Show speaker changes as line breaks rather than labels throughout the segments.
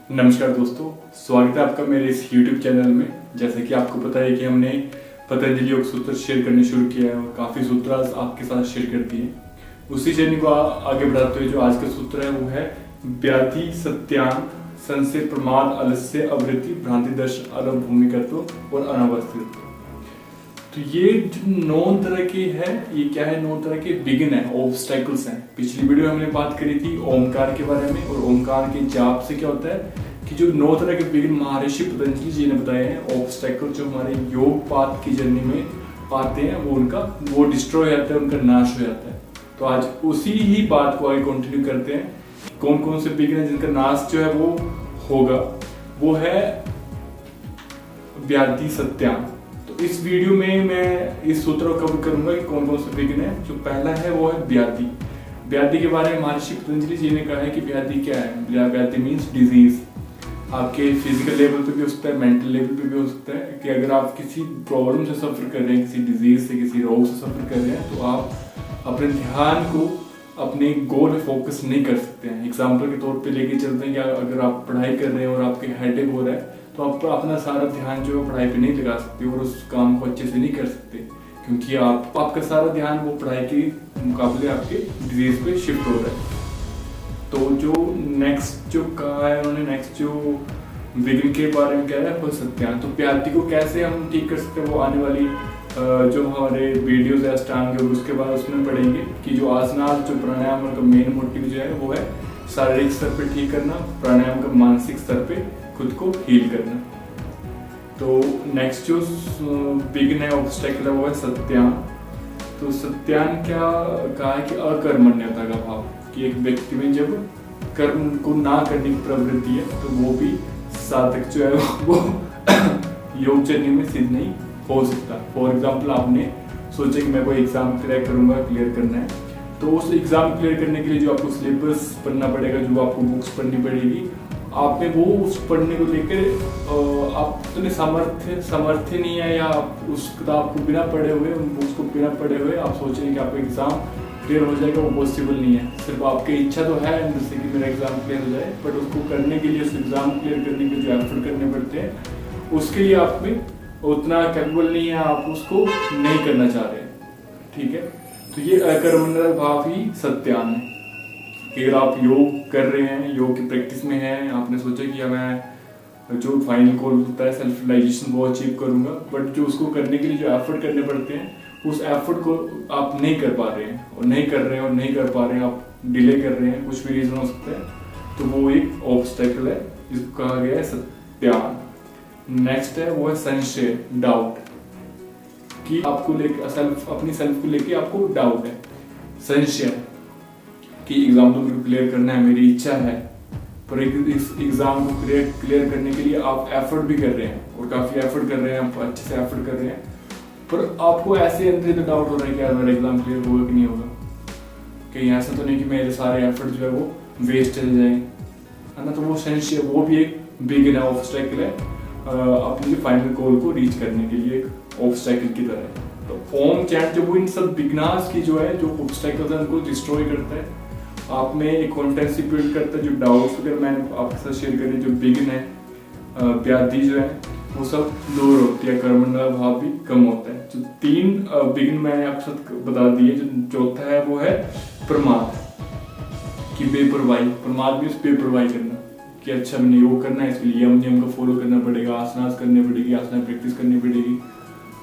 नमस्कार दोस्तों, स्वागत है आपका मेरे इस YouTube चैनल में। जैसे कि आपको पता है कि हमने पतंजलि योग सूत्र शेयर करने शुरू किया है और काफ़ी सूत्र आज आपके साथ शेयर कर दिए। उसी जर्नी को आगे बढ़ाते हुए जो आज का सूत्र है वो है व्याधि सत्यान संशय प्रमाद आलस्य अवृत्ति भ्रांति दर्श अलम भूमिकत्व और अनावस्थित। तो ये जो 9 तरह के है, ये क्या है? 9 तरह के बिगिन है, ऑब्स्टेकल्स हैं। पिछली वीडियो में हमने बात करी थी ओमकार के बारे में, और ओमकार के जाप से क्या होता है कि जो 9 तरह के बिगिन महर्षि पतंजलि जी ने बताए हैं, ऑब्स्टेकल जो हमारे योग पाथ की जर्नी में आते हैं, वो डिस्ट्रॉय हो जाता है, उनका नाश हो जाता है। तो आज उसी ही बात को आगे कंटिन्यू करते हैं। कौन कौन से बिगिन है जिनका नाश जो है वो होगा, वो है व्याधि सत्यान। तो इस वीडियो में मैं इस सूत्र को कवर करूंगा कि कौन कौन से बिगिन है। जो पहला है वो है व्याधि। व्याधि के बारे में महर्षि पतंजलि जी ने कहा है कि व्याधि क्या है? व्याधि मीन्स डिजीज। आपके फिजिकल लेवल पे भी हो सकता है, मेंटल लेवल पे भी हो सकता है कि अगर आप किसी प्रॉब्लम से सफर कर रहे हैं, किसी डिजीज से, किसी रोग से सफर कर रहे हैं, तो आप अपने ध्यान को अपने गोल पे फोकस नहीं कर सकते हैं। एग्जाम्पल के तौर पे लेके चलते हैं कि अगर आप पढ़ाई कर रहे हैं और आपके हेडेक हो रहा है, तो आप अपना सारा ध्यान जो है पढ़ाई पे नहीं लगा सकते और उस काम को अच्छे से नहीं कर सकते, क्योंकि आपका सारा ध्यान वो पढ़ाई के मुकाबले आपके डिजीज पे शिफ्ट हो रहा है। तो जो नेक्स्ट जो कहा है उन्होंने, नेक्स्ट जो बिगिन के बारे में कह रहा है वो सत्यान। तो व्याधि को कैसे हम ठीक कर सकते हैं, वो आने वाली जो हमारे वीडियोज है अष्टांग योग, उसके बाद उसमें पढ़ेंगे कि जो आसनास, जो प्राणायाम का मेन मोटिव जो है वो है शारीरिक स्तर पे ठीक करना, प्राणायाम का मानसिक स्तर पे खुद को हील करना। तो नेक्स्ट जो बिगिन है ऑब्स्टेकल है वो है सत्यान। तो सत्यान क्या कहा है कि अकर्मण्यता का भाव, कि एक व्यक्ति में जब कर्म को ना करने की प्रवृत्ति है तो वो भी साधक जो है वो योग जर्नी में सिद्ध नहीं हो सकता। फॉर एग्जाम्पल, आपने सोचा कि मैं कोई एग्जाम क्रैक करूंगा, क्लियर करना है, तो उस एग्जाम क्लियर करने के लिए जो आपको सिलेबस पढ़ना पड़ेगा, जो आपको बुक्स पढ़नी पड़ेगी, आप में वो उस पढ़ने को लेकर आप इतने सामर्थ्य नहीं है, या आप उस किताब को बिना पढ़े हुए, उन बुक्स को बिना पढ़े हुए आप सोचेंगे कि आपका एग्जाम क्लियर हो जाएगा, वो पॉसिबल नहीं है। सिर्फ आपकी इच्छा तो है जैसे कि मेरा एग्जाम क्लियर हो जाए, बट उसको करने के लिए, उस एग्जाम क्लियर करने के लिए जो एफर्ट करने पड़ते हैं, उसके लिए आप में उतना कैपेबल नहीं है, आप उसको नहीं करना चाह रहे हैं। ठीक है, तो ये अकर्मण्य भाव ही सत्यान है। अगर आप योग कर रहे हैं, योग की प्रैक्टिस में हैं, आपने सोचा कि मैं जो फाइनल गोल होता है सेल्फ रियलाइजेशन वो अचीव करूंगा, बट जो उसको करने के लिए जो एफर्ट करने पड़ते हैं, उस एफर्ट को आप नहीं कर पा रहे हैं, और नहीं कर रहे हैं, आप डिले कर रहे हैं, कुछ भी रीजन हो सकता है, तो वो एक ऑब्स्टेकल है जिसको कहा गया है सत्यान। नेक्स्ट है वो है संशय, डाउट, कि आपको लेके अपनी सेल्फ को लेके आपको डाउट है, संशय कि एग्जाम तो मेरे को क्लियर करना है, मेरी इच्छा है, पर इस एग्जाम को क्लियर करने के लिए आप एफर्ट भी कर रहे हैं, और काफी एफर्ट कर रहे हैं, आप अच्छे से एफर्ट कर रहे हैं, पर आपको ऐसे अंदर तो डाउट हो रहा है कि यार मेरा एग्जाम क्लियर होगा कि नहीं होगा, कहीं ऐसा तो नहीं कि मेरे सारे एफर्ट जो है वो वेस्ट चले जाएंगे, है ना। तो वो संशय, वो भी एक बिगिन है, ऑब्स्टेकल है, अपने फाइनल गोल को रीच करने के लिए एक ऑब्स्टेकल की तरह है। तो ओम चैंट जो वो इन सब बिगनार्स की जो है, जो ऑब्स्टेकल्स है उनको डिस्ट्रॉय करता है, आप में एक कॉन्फिडेंस बिल्ड करता है। जो डाउट्स वगैरह मैंने आपके साथ शेयर करे, जो बिगिन है, व्याधि जो है वो सब दूर होती है, कर्मण्य भाव भी कम होता है। जो 3 बिगिन मैंने आपके साथ बता दिए। जो चौथा है वो है प्रमाद, कि बेपरवाही। प्रमाद भी बेपरवाही करना, कि अच्छा मैंने योग करना है, इसलिए यम नियम को फॉलो करना पड़ेगा, आसनास करने पड़ेगी, आसना प्रैक्टिस करनी पड़ेगी,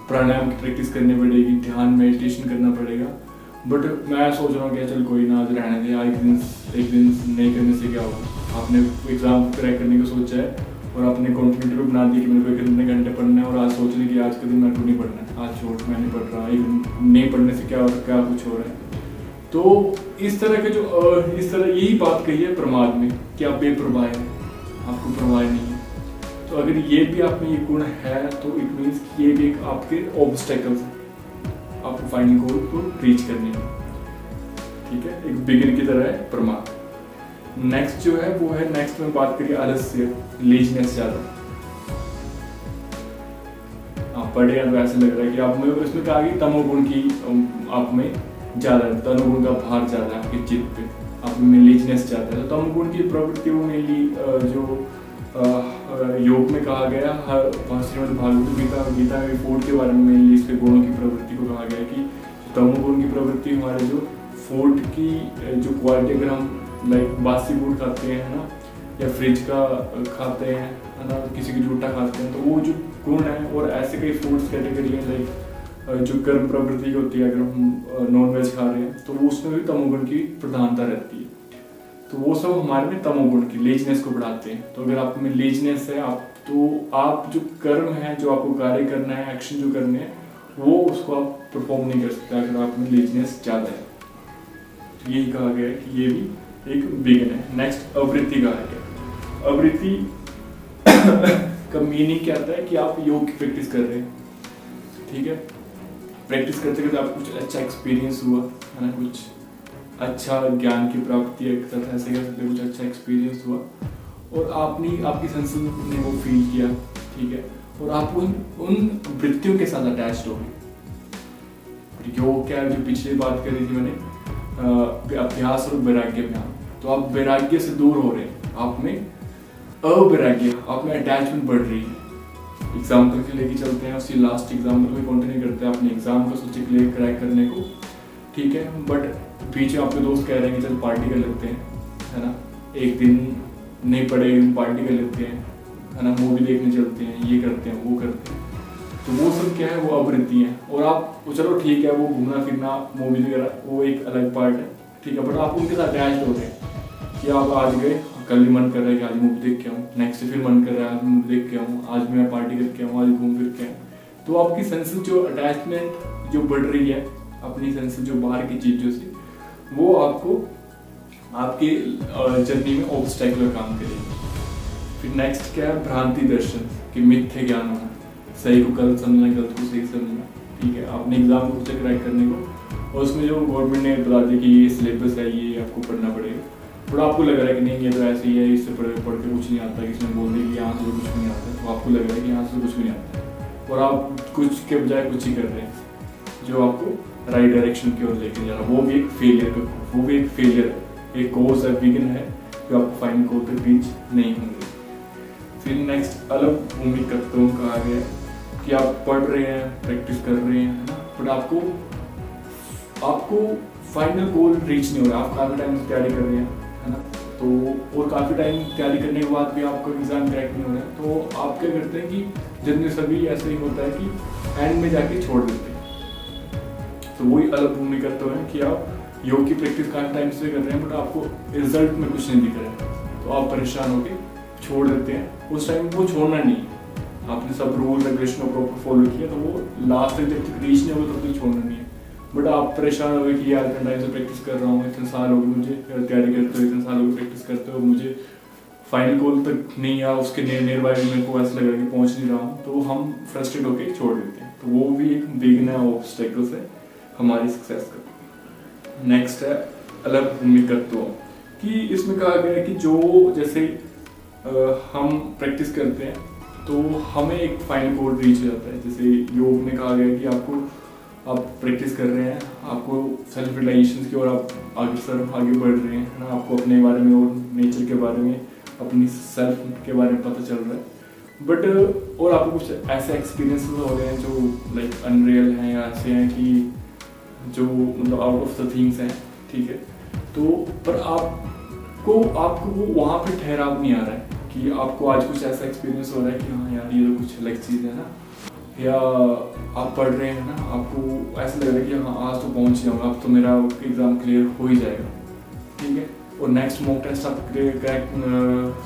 प्राणायाम की प्रैक्टिस करनी पड़ेगी, ध्यान मेडिटेशन करना पड़ेगा, बट मैं सोच रहा हूँ कि चल कोई ना, आज रहने दे, एक दिन नहीं करने से क्या होगा। आपने एग्जाम क्रैक करने का सोचा है और आपने कॉन्फिडेंट भी बना दिया कि मेरे को कितने घंटे पढ़ना है, और आज सोच रहे कि आज के दिन मेरे को नहीं पढ़ना है, आज छोड़, मैं नहीं पढ़ रहा, नहीं पढ़ने से क्या कुछ हो रहा है। तो इस तरह यही बात कही है प्रमाद में, कि आप बेपरवाह हैं, आपको परवाह नहीं है। तो अगर ये भी आप में ये गुण है, तो इट मीन्स ये भी एक आपके ऑब्स्टेकल्स है आपको फाइनल गोल को रीच करने में। ठीक है, एक बिगिन की तरह है प्रमाद। नेक्स्ट जो है वो है, नेक्स्ट में बात करिए आलस्य, लेजीनेस ज्यादा। आप पढ़े हैं तो ऐसे लग रहा है कि आप में, इसमें कहा कि तमोगुण की आप में ज्यादा है, तमोगुण का भार ज्यादा है आपके चित्त पे, आप में लेजीनेस ज्यादा है। तो तमोगुण की प्रवृत्ति वो मेनली जो योग में कहा गया, हर श्रीमद् भागवत गीता में फूड के बारे में मेनली इसके गुणों की प्रवृत्ति को कहा गया है कि तमोगुण की प्रवृत्ति हमारे जो फूड की जो क्वालिटी, अगर हम लाइक बासी फूड खाते हैं है ना, या फ्रिज का खाते हैं है ना, किसी की जूठा खाते हैं, तो वो जो गुण है, और ऐसे कई फूड्स कैटेगरी है लाइक जो गर्म प्रवृत्ति होती है, अगर हम नॉन वेज खा रहे हैं तो वो उसमें भी तमोगुण की प्रधानता रहती है। तो वो सब हमारे में तमोगुण की लेजनेस को बढ़ाते हैं। तो अगर आप में लेजनेस है, आप जो कर्म है, जो आपको कार्य करना है, एक्शन जो करने हैं, वो उसको आप परफॉर्म नहीं कर सकते अगर आप में लेजनेस ज़्यादा है। तो यही कहा गया है कि ये भी एक बिगिन है। नेक्स्ट अवृत्ति कहा गया। अवृत्ति का मीनिंग क्या आता है कि आप योग की प्रैक्टिस कर रहे हैं, ठीक है, प्रैक्टिस करते करते आपको कुछ अच्छा एक्सपीरियंस हुआ है ना, कुछ अच्छा ज्ञान की प्राप्ति एक तरह से कह सकते, कुछ अच्छा एक्सपीरियंस हुआ, और आपकी संस्कृति ने वो फील किया, ठीक है, और आप उन वृत्तियों के साथ अटैच्ड हो गए। योग क्या है, जो पिछले बात करी थी मैंने, अभ्यास और वैराग्य में, तो आप वैराग्य से दूर हो रहे हैं, आप में अवैराग्य, आप में अटैचमेंट बढ़ रही है। एग्जाम्पल के लेके चलते हैं, उसी लास्ट एग्जाम्पल में कंटिन्यू करते हैं। आपने एग्जाम को सोचे क्लियर क्रैक करने को, ठीक है, बट पीछे आपके दोस्त कह रहे हैं कि चल पार्टी कर लेते हैं, है ना, एक दिन नहीं पढ़े, एक दिन पार्टी कर लेते हैं, है ना, मूवी देखने चलते हैं, ये करते हैं, वो करते हैं। तो वो सब क्या है, वो अवृत्ति है। और आप चलो ठीक है, वो घूमना फिरना, मूवी वगैरह, वो एक अलग पार्ट है, ठीक है, बट आप उनके साथ अटैच्ड हो रहे हैं कि आप आज गए, कल भी मन कर रहा है कि आज मूवी देख के आऊँ, नेक्स्ट फिर मन कर रहा है आज मूवी देख के आऊँ, आज मैं पार्टी करके आऊँ, आज घूम फिर के आऊँ। तो आपकी सेंस जो अटैचमेंट जो बढ़ रही है अपनी सेंस जो बाहर की चीज़ों से, वो आपको आपके जर्नी में ऑब्स्टेकल काम करेगी। फिर नेक्स्ट क्या है, भ्रांति दर्शन, कि मिथ्या ज्ञान होना, सही को गलत समझना, गलत को सही समझना, ठीक है, आपने एग्जाम को सोचा क्रैक करने को, और उसमें जो गवर्नमेंट ने बता दिया कि ये सिलेबस है, ये आपको पढ़ना पड़ेगा, थोड़ा आपको लग रहा है कि नहीं ये तो ऐसे ही है, इससे पढ़ के कुछ नहीं आता, किसी ने बोल दिया कि यहाँ से तो कुछ नहीं आता, तो आपको लग रहा है कि यहाँ से कुछ भी नहीं आता, और आप कुछ के बजाय कुछ ही कर रहे हैं जो आपको राइट डायरेक्शन की ओर लेके जा रहा है। वो भी एक फेलियर है, एक कोर्स है, बिगिन है, जो आपको फाइनल गोल तक रीच नहीं होंगे। फिर नेक्स्ट अलग भूमि तत्वों कहा गया कि आप पढ़ रहे हैं, प्रैक्टिस कर रहे हैं, है ना, बट आपको फाइनल गोल रीच नहीं हो रहा, आप काफ़ी टाइम से तैयारी कर रहे हैं, है ना, तो और काफ़ी टाइम तैयारी करने के बाद भी आपको एग्जाम क्रैक नहीं हो रहा है, तो आप क्या करते हैं कि जितने सभी ऐसे ही होता है कि एंड में जाके छोड़ देते हैं। तो वही अलग भूमि तत्व है कि आप योग की प्रैक्टिस काफ़ी टाइम से कर रहे हैं, बट आपको रिजल्ट में कुछ नहीं दिख रहा है, तो आप परेशान होकर छोड़ देते हैं। उस टाइम वो छोड़ना नहीं, आपने सब रूल रेगुलेशन प्रॉपर फॉलो किया, तो वो लास्ट तक जब तक रीच नहीं होगा तब तक छोड़ना नहीं है। बट आप परेशान हो गए कि यार इतना टाइम से प्रैक्टिस कर रहा हूँ, इतने साल हो गए मुझे तैयारी करते हो, इतने साल हो गए प्रैक्टिस करते हो, मुझे फाइनल गोल तक नहीं या उसके नियर बाय मेरे को ऐसा लग रहा है कि पहुँच नहीं रहा हूँ, तो हम फ्रस्ट्रेट होकर छोड़ देते हैं। तो वो भी एक बिगिनर ऑब्स्टेकल्स है हमारी सक्सेस का। नेक्स्ट है अलग भूमि तत्व, कि इसमें कहा गया है कि जो जैसे हम प्रैक्टिस करते हैं तो हमें एक फाइनल गोल रीच हो जाता है। जैसे योग में कहा गया है कि आप प्रैक्टिस कर रहे हैं, आपको सेल्फ रियलाइजेशन की ओर आप आगे बढ़ रहे हैं, ना, आपको अपने बारे में और नेचर के बारे में, अपनी सेल्फ के बारे में पता चल रहा है, बट और आपको कुछ ऐसे एक्सपीरियंस हो रहे हैं जो लाइक अनरियल हैं या ऐसे हैं कि जो मतलब आउट ऑफ द थिंग्स हैं, ठीक है, तो पर आपको वो वहाँ पे ठहराव नहीं आ रहा है कि आपको आज कुछ ऐसा एक्सपीरियंस हो रहा है कि हाँ यार ये तो कुछ अलग चीज़ है ना, या आप पढ़ रहे हैं ना, आपको ऐसा लग रहा है कि हाँ आज तो पहुँच जाऊँगा, अब तो मेरा एग्ज़ाम क्लियर हो ही जाएगा, ठीक है, और नेक्स्ट मॉक टेस्ट आप क्रैक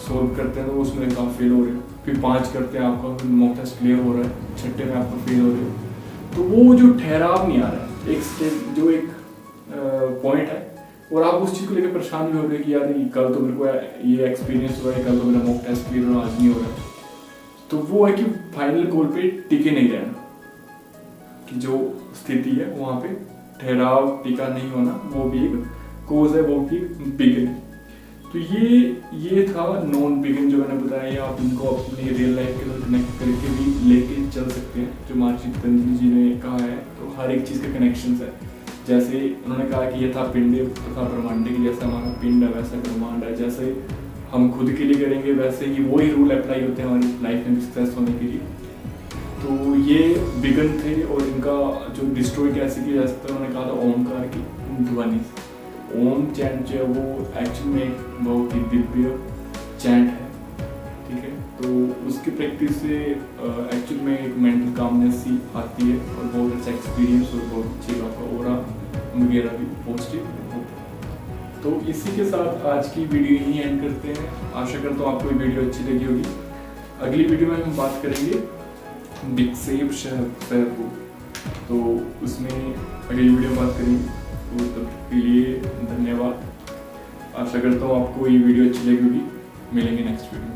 सोल्व करते हैं तो उसमें आप फेल हो रहे हो, फिर 5 करते हैं आपका मॉक टेस्ट क्लियर हो रहा है, 6ठे में आपको फेल हो रहे हो, तो वो जो ठहराव नहीं आ रहा है, एक स्टेप जो एक पॉइंट है, और आप उस चीज़ को लेकर परेशान भी हो रहे हैं कि यार कल तो मेरे को ये एक्सपीरियंस हुआ है, कल तो मेरा मॉक टेस्ट क्लियर हुआ, आज नहीं हो रहा। तो वो है कि फाइनल गोल पे टिके नहीं रहना, कि जो स्थिति है वहाँ पे ठहराव टिका नहीं होना, वो भी एक कोज है, वो भी बिगिन। तो ये था नॉन बिगिन जो मैंने बताया, आप इनको अपनी रियल लाइफ के साथ कनेक्ट करके भी लेके चल सकते हैं, जो महर्षि पतंजलि जी ने कहा है। तो हर एक चीज़ का कनेक्शन है, जैसे उन्होंने कहा कि यथा पिंडे तथा ब्रह्मांडे, कि जैसा हमारा पिंड है वैसा ब्रह्मांड है, जैसे हम खुद के लिए करेंगे वैसे ही वही रूल अप्लाई होते हैं हमारी लाइफ में सक्सेस होने के लिए। तो ये बिगन थे और इनका जो डिस्ट्रॉय कैसे किया जा सकता है उन्होंने कहा था ओमकार की ध्वनि से। ओम चैंट जो है वो एक्चुअल में एक बहुत ही दिव्य चैंट है, ठीक है। तो उसकी प्रैक्टिस से एक्चुअल में एक मेंटल कामनेस सी आती है और बहुत अच्छा एक्सपीरियंस और बहुत अच्छी आपका ओरा वगैरह भी पॉजिटिव होता है। तो इसी के साथ आज की वीडियो यहीं एंड करते हैं। आशा करता हूँ आपको ये वीडियो अच्छी लगी होगी। अगली वीडियो में हम बात करेंगे विक्षेप शहर को, तो उसमें अगली वीडियो में बात करेंगे। तो तब के लिए धन्यवाद। आशा करता हूँ आपको ये वीडियो अच्छी लगी होगी। मिलेंगे नेक्स्ट वीडियो में।